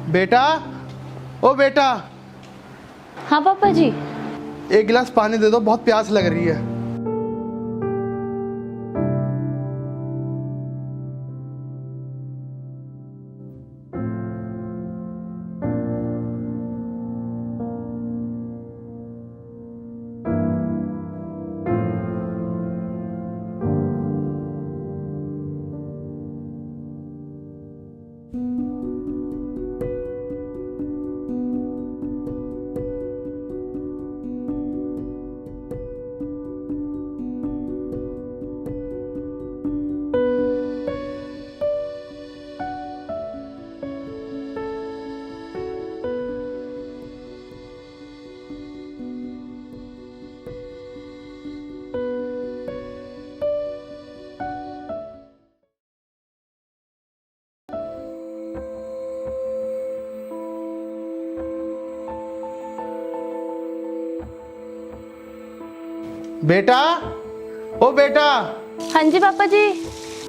बेटा, ओ बेटा, हाँ पापा जी। एक गिलास पानी दे दो, बहुत प्यास लग रही है। बेटा, ओ बेटा, हाँ जी पापा जी।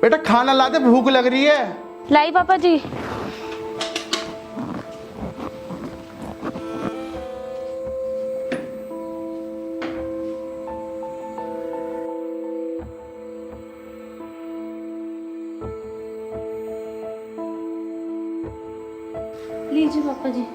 बेटा खाना ला दे, भूख लग रही है। लाई पापा जी। लीजिए पापा जी।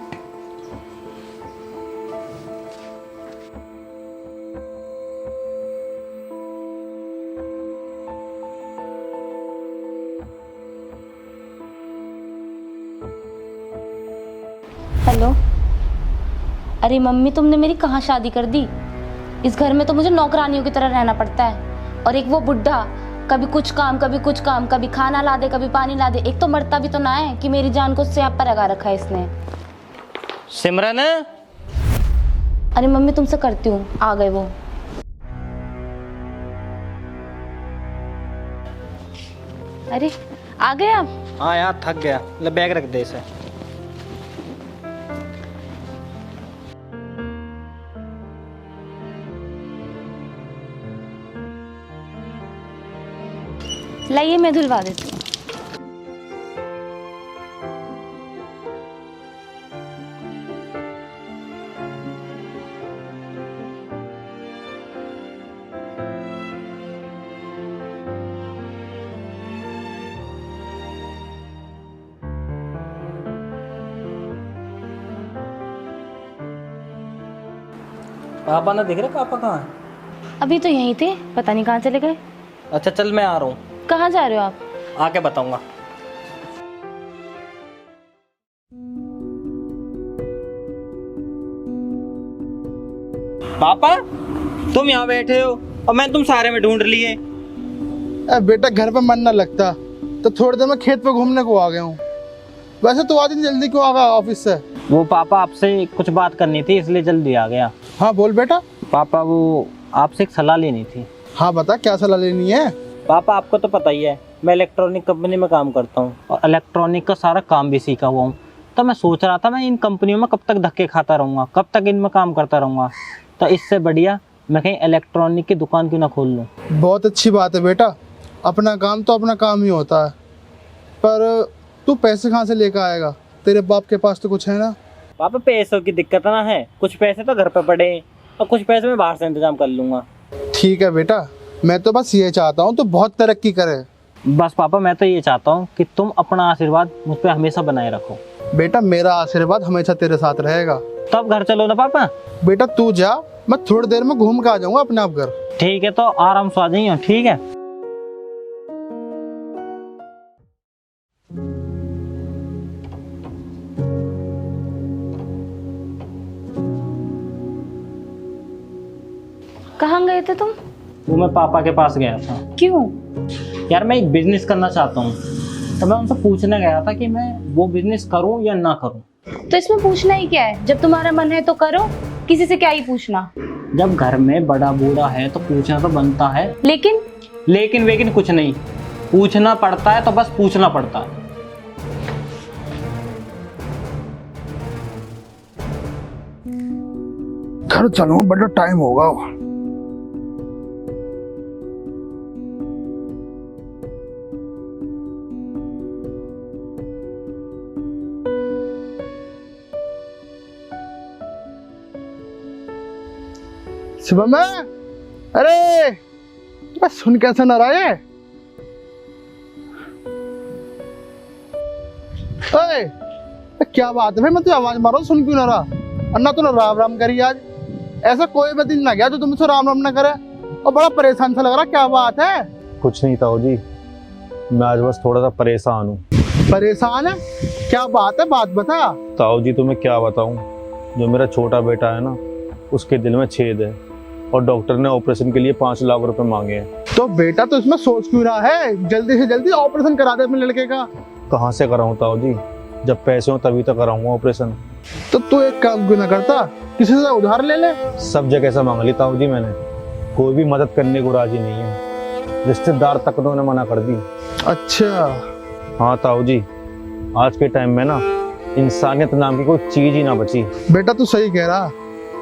हेलो। अरे मम्मी, तुमने मेरी कहाँ शादी कर दी। इस घर में तो मुझे नौकरानियों की तरह रहना पड़ता है। और एक वो बुढ़ा, कभी कुछ काम कभी कुछ काम, कभी खाना ला दे कभी पानी ला दे। एक तो मरता भी तो ना है कि मेरी जान को उससे आप पर लगा रखा है इसने। सिमरन, अरे मम्मी, तुमसे करती हूँ, आ गए वो। अरे आ गए आप। हाँ यार थक गया, ले बैग रख दे इसे। लाइए, मैं धुलवा देती हूँ। पापा ना दिख रहे, पापा कहाँ है? अभी तो यहीं थे, पता नहीं कहाँ चले गए। अच्छा चल मैं आ रहा हूँ, कहाँ जा रहे हो आप? आके बताऊंगा। पापा तुम यहाँ बैठे हो और मैं तुम सारे में ढूंढ लिए। बेटा घर पे मन ना लगता तो थोड़ी देर में खेत पे घूमने को आ गया हूँ। वैसे तो आज जल्दी क्यों आ गया ऑफिस से? वो पापा आपसे कुछ बात करनी थी इसलिए जल्दी आ गया। हाँ बोल बेटा। पापा वो आपसे एक सलाह लेनी थी। हाँ बता, क्या सलाह लेनी है? पापा आपको तो पता ही है मैं इलेक्ट्रॉनिक कंपनी में काम करता हूँ और इलेक्ट्रॉनिक का सारा काम भी सीखा हुआ हूँ। तो मैं सोच रहा था मैं इन कंपनियों में कब तक धक्के खाता रहूँगा, कब तक इनमें काम करता रहूँगा। तो इससे बढ़िया मैं कहीं इलेक्ट्रॉनिक की दुकान क्यों ना खोल लूँ। बहुत अच्छी बात है बेटा, अपना काम तो अपना काम ही होता है। पर तू पैसे कहाँ से लेकर आएगा? तेरे बाप के पास तो कुछ है ना? पापा पैसों की दिक्कत ना है, कुछ पैसे तो घर पे पड़े हैं और कुछ पैसे मैं बाहर से इंतजाम कर लूँगा। ठीक है बेटा, मैं तो बस ये चाहता हूँ तो बहुत तरक्की करे। बस पापा मैं तो ये चाहता हूँ कि तुम अपना आशीर्वाद मुझ पे हमेशा बनाए रखो। बेटा मेरा आशीर्वाद हमेशा तेरे साथ रहेगा। तब घर चलो ना पापा। बेटा तू जा, मैं थोड़ी देर में घूम के आ जाऊंगा अपने आप घर। ठीक है तो आराम से आ जाइए, ठीक है। कहाँ गए थे तुम? वो मैं पापा के पास गया था। क्यों? यार मैं एक बिजनेस करना चाहता हूँ, तो मैं उनसे पूछने गया था कि मैं वो बिजनेस करूँ या ना करूँ। तो इसमें पूछना ही क्या है, जब तुम्हारा मन है तो करो, किसी से क्या ही पूछना। जब घर में बड़ा बूढ़ा है तो पूछना तो बनता है। लेकिन लेकिन कुछ नहीं, पूछना पड़ता है तो बस पूछना पड़ता है। घर चलो, बड़ा टाइम होगा। शिवम है? अरे सुन कैसे ना रहा है? ओए, क्या बात है भाई, मैं तुझे आवाज मारो सुन क्यों ना रहा? अन्ना तूने राम राम करी आज। ऐसा कोई भी दिन ना गया जो तुमसे राम राम ना करे। और बड़ा परेशान सा लग रहा, क्या बात है? कुछ नहीं ताऊ जी, मैं आज बस थोड़ा सा परेशान हूँ। परेशान है? क्या बात है, बात बता। ताऊ जी तुम्हें क्या बताऊँ, जो मेरा छोटा बेटा है ना, उसके दिल में छेद है और डॉक्टर ने ऑपरेशन के लिए 5 लाख रुपए मांगे हैं। तो बेटा तो इसमें सोच क्यों रहा है? जल्दी से जल्दी ऑपरेशन करा दे अपने लड़के का। कहाँ से कराऊँ ताऊ जी, जब पैसे हो तभी तो कराऊंगा ऑपरेशन। तो तू एक काम क्यों ना करता, किसी से उधार ले ले। सब जगह से मांग ली ताऊ जी मैंने, कोई भी मदद करने को राजी नहीं है। रिश्तेदार तक उन्होंने मना कर दी। अच्छा। हाँ ताऊ जी, आज के टाइम में ना इंसानियत नाम की कोई चीज ही ना बची। बेटा तू सही कह रहा,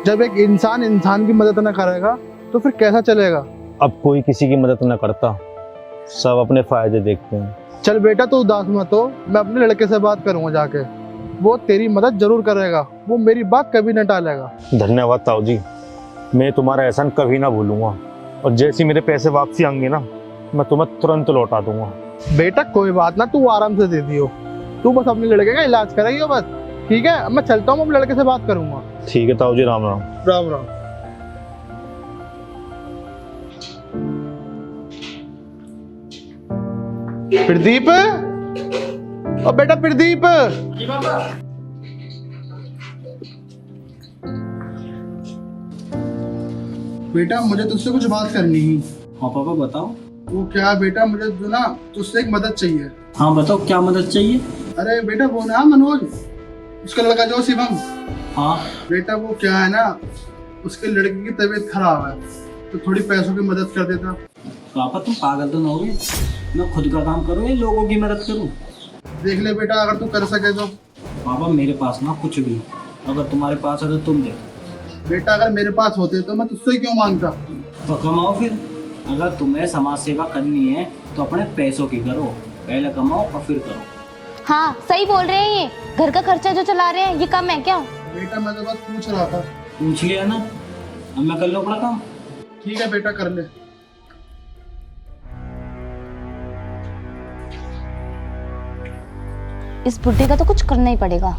जब एक इंसान इंसान की मदद ना करेगा तो फिर कैसा चलेगा? अब कोई किसी की मदद न करता, सब अपने फायदे देखते हैं। चल बेटा तू उदास मत हो, मैं अपने लड़के से बात करूंगा जाके, वो तेरी मदद जरूर करेगा, वो मेरी बात कभी न टालेगा। धन्यवाद ताऊ जी, मैं तुम्हारा एहसान कभी ना भूलूंगा और जैसे मेरे पैसे वापसी आएंगे ना, मैं तुम्हें तुरंत लौटा दूंगा। बेटा कोई बात ना, तू आराम से दे दियो, तू बस अपने लड़के का इलाज कराइयो बस, ठीक है? अब मैं चलता हूँ, अपने लड़के से बात करूंगा। ठीक है ताऊ जी, राम राम। राम राम। प्रदीप, ओ बेटा प्रदीप। जी पापा। बेटा मुझे तुझसे कुछ बात करनी है। हाँ पापा बताओ। वो क्या बेटा, मुझे जो ना तुझसे एक मदद चाहिए। हाँ बताओ क्या मदद चाहिए। अरे बेटा वो ना मनोज, उसका लड़का जो शिवम। हाँ बेटा वो क्या है ना, उसके लड़के की तबीयत खराब है, तो थोड़ी पैसों की मदद कर देता। पापा तुम पागल तो ना हो गए, मैं खुद का काम करूँ या लोगों की मदद करूँ? देख ले बेटा, अगर तू कर सके तो। पापा मेरे पास ना कुछ भी, अगर तुम्हारे पास है तो तुम दे। बेटा अगर मेरे पास होते तो मैं तुझसे क्यों मांगता? तो कमाओ फिर, अगर तुम्हें समाज सेवा करनी है तो अपने पैसों की करो, पहले कमाओ और फिर करो। हाँ सही बोल रहे हैं, ये घर का खर्चा जो चला रहे हैं ये कम है क्या? बेटा मैं तो बस पूछ रहा था। पूछ लिया ना, अब मैं कर लो अपना काम। ठीक है बेटा कर ले। इस बुड्ढे का तो कुछ करना ही पड़ेगा।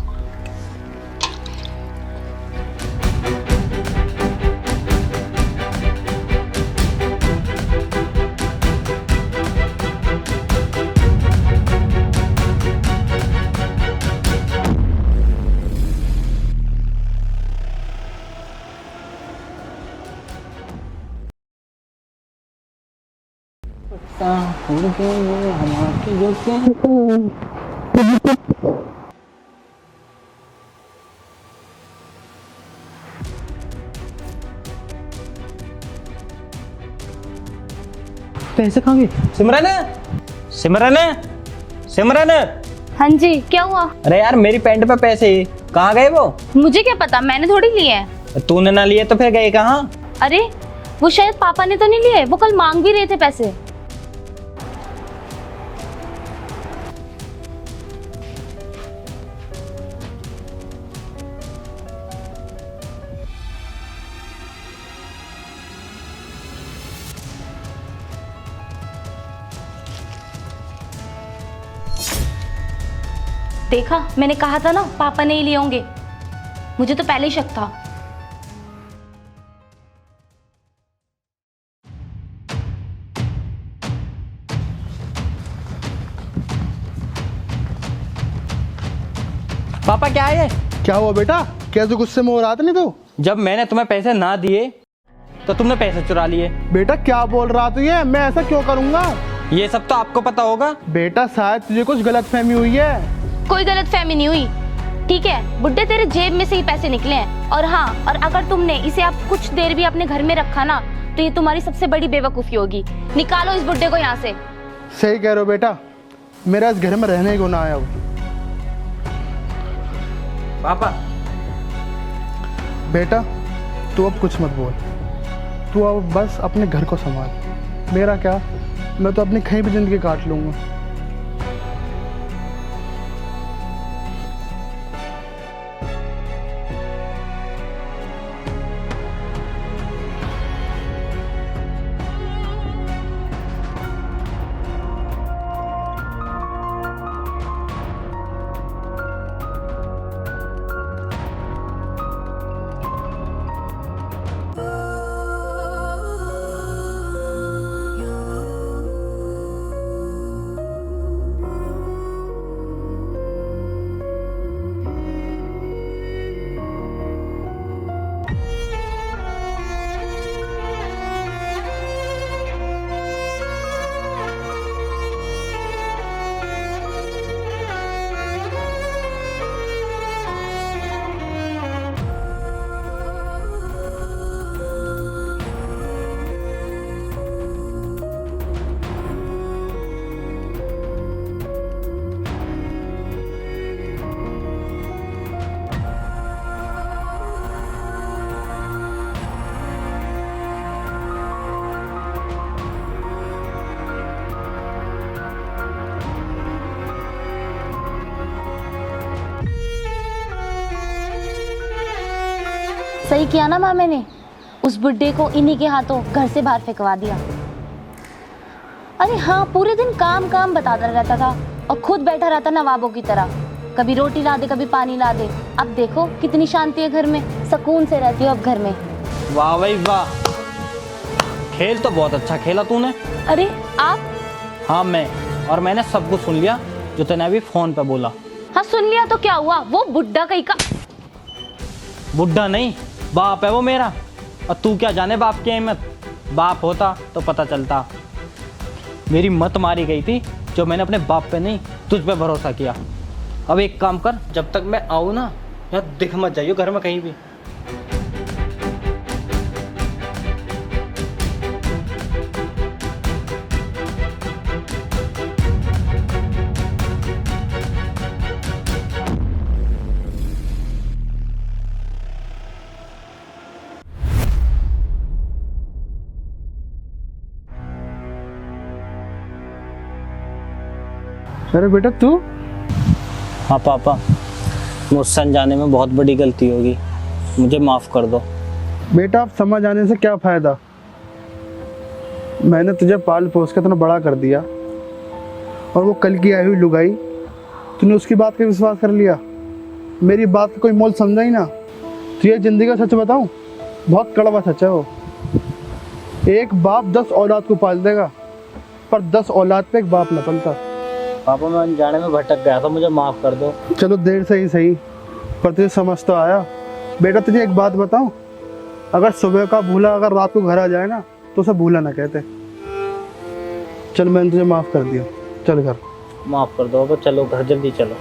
पैसे कहाँ गए? सिमरन, सिमरन, सिमरन। हाँ जी क्या हुआ? अरे यार मेरी पैंट पे पैसे कहाँ गए वो? मुझे क्या पता, मैंने थोड़ी लिए हैं। तूने ना लिए तो फिर गए कहाँ? अरे वो शायद पापा ने तो नहीं लिए, वो कल मांग भी रहे थे पैसे। देखा, मैंने कहा था ना पापा नहीं लिए होंगे, मुझे तो पहले ही शक था। पापा क्या है ये? क्या हुआ बेटा, क्या तू गुस्से में हो रहा था? नहीं तो जब मैंने तुम्हें पैसे ना दिए तो तुमने पैसे चुरा लिए। बेटा क्या बोल रहा तू? ये मैं ऐसा क्यों करूंगा? ये सब तो आपको पता होगा। बेटा शायद तुझे कुछ गलतफहमी हुई है। कोई गलतफहमी नहीं हुई, ठीक है? बुड्ढे तेरे जेब में से ही पैसे निकले हैं। और हाँ, और अगर तुमने इसे आप कुछ देर भी अपने घर में रखा ना, तो ये तुम्हारी सबसे बड़ी बेवकूफी होगी। निकालो इस बुड्ढे को यहाँ से। सही कह रहे हो बेटा, मेरा इस घर में रहने को ना आया वो। पापा बेटा तू अब कुछ मत बोल, तू अब बस अपने घर को संभाल। मेरा क्या, मैं तो अपनी कहीं भी जिंदगी काट लूंगा। सही किया ना माँ मैंने, उस बुड्ढे को इन्हीं के हाथों घर से बाहर फेंकवा दिया। अरे हाँ, पूरे दिन काम काम बताता रहता था और खुद बैठा रहता नवाबों की तरह, कभी रोटी ला दे कभी पानी ला दे। अब देखो कितनी शांति है घर में, सुकून से रहती हो अब घर में। वाह भाई वाह, खेल तो बहुत अच्छा खेला तूने। अरे आप? हाँ मैं, और मैंने सब कुछ सुन लिया जो तूने अभी फोन पे बोला। हाँ सुन लिया तो क्या हुआ, वो बुड्ढा कहीं का। बुड्ढा नहीं, बाप है वो मेरा। और तू क्या जाने बाप की अहमियत, बाप होता तो पता चलता। मेरी मत मारी गई थी जो मैंने अपने बाप पे नहीं तुझ पे भरोसा किया। अब एक काम कर, जब तक मैं आऊँ ना, यार दिख मत जाइयो घर में कहीं भी। अरे बेटा तू? हाँ पापा, मुझसे अनजाने में बहुत बड़ी गलती होगी, मुझे माफ़ कर दो। बेटा अब समझ आने से क्या फ़ायदा, मैंने तुझे पाल पोस के इतना बड़ा कर दिया और वो कल की आई हुई लुगाई, तूने उसकी बात का विश्वास कर लिया, मेरी बात का कोई मोल समझा ही ना। तुझे ज़िंदगी का सच बताऊं, बहुत कड़वा सच है वो। एक बाप 10 औलाद को पाल देगा पर 10 औलाद पे एक बाप न पलता। पापा मैं अनजाने में भटक गया था, मुझे माफ़ कर दो। चलो देर से ही सही, पर तुझे समझ तो आया। बेटा तुझे एक बात बताऊं, अगर सुबह का भूला अगर रात को घर आ जाए ना तो उसे भूला ना कहते। चल मैंने तुझे माफ़ कर दिया, चल घर। माफ़ कर दो, अब चलो घर, जल्दी चलो।